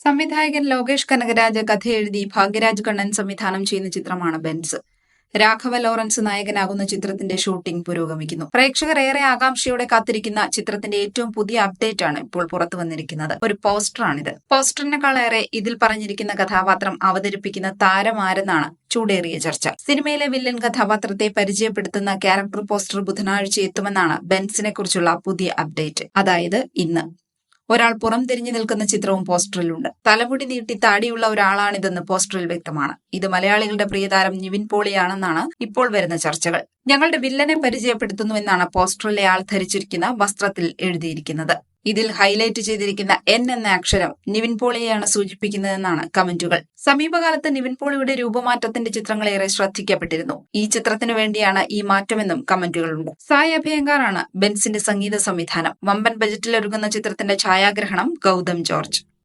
സംവിധായകൻ ലോകേഷ് കനകരാജ് കഥയെഴുതി ഭാഗ്യരാജ് കണ്ണൻ സംവിധാനം ചെയ്യുന്ന ചിത്രമാണ് ബെൻസ്. രാഘവ ലോറൻസ് നായകനാകുന്ന ചിത്രത്തിന്റെ ഷൂട്ടിംഗ് പുരോഗമിക്കുന്നു. പ്രേക്ഷകർ ഏറെ ആകാംക്ഷയോടെ കാത്തിരിക്കുന്ന ചിത്രത്തിന്റെ ഏറ്റവും പുതിയ അപ്ഡേറ്റ് ആണ് ഇപ്പോൾ പുറത്തു വന്നിരിക്കുന്നത്. ഒരു പോസ്റ്ററാണിത്. പോസ്റ്ററിനെക്കാളേറെ ഇതിൽ പറഞ്ഞിരിക്കുന്ന കഥാപാത്രം അവതരിപ്പിക്കുന്ന താരമാരെന്നാണ് ചൂടേറിയ ചർച്ച. സിനിമയിലെ വില്ലൻ കഥാപാത്രത്തെ പരിചയപ്പെടുത്തുന്ന ക്യാരക്ടർ പോസ്റ്റർ ബുധനാഴ്ച എത്തുമെന്നാണ് ബെൻസിനെ കുറിച്ചുള്ള പുതിയ അപ്ഡേറ്റ്. അതായത് ഇന്ന്. ഒരാൾ പുറംതിരിഞ്ഞു നിൽക്കുന്ന ചിത്രവും പോസ്റ്ററിലുണ്ട്. തലമുടി നീട്ടി താടിയുള്ള ഒരാളാണിതെന്ന് പോസ്റ്ററിൽ വ്യക്തമാണ്. ഇത് മലയാളികളുടെ പ്രിയതാരം നിവിൻ പോളിയാണെന്നാണ് ഇപ്പോൾ വരുന്ന ചർച്ചകൾ. ഞങ്ങളുടെ വില്ലനെ പരിചയപ്പെടുത്തുന്നുവെന്നാണ് പോസ്റ്ററിലെ ആൾ ധരിച്ചിരിക്കുന്ന വസ്ത്രത്തിൽ എഴുതിയിരിക്കുന്നത്. ഇതിൽ ഹൈലൈറ്റ് ചെയ്തിരിക്കുന്ന N എന്ന അക്ഷരം നിവിൻ പോളിയെയാണ് സൂചിപ്പിക്കുന്നതെന്നാണ് കമന്റുകൾ. സമീപകാലത്ത് നിവിൻ പോളിയുടെ രൂപമാറ്റത്തിന്റെ ചിത്രങ്ങളേറെ ശ്രദ്ധിക്കപ്പെട്ടിരുന്നു. ഈ ചിത്രത്തിനു വേണ്ടിയാണ് ഈ മാറ്റമെന്നും കമന്റുകളുണ്ട്. സായ് അഭയങ്കാറാണ് ബെൻസിന്റെ സംഗീത സംവിധാനം. വമ്പൻ ബജറ്റിൽ ഒരുങ്ങുന്ന ചിത്രത്തിന്റെ ഛായാഗ്രഹണം ഗൗതം ജോർജ്.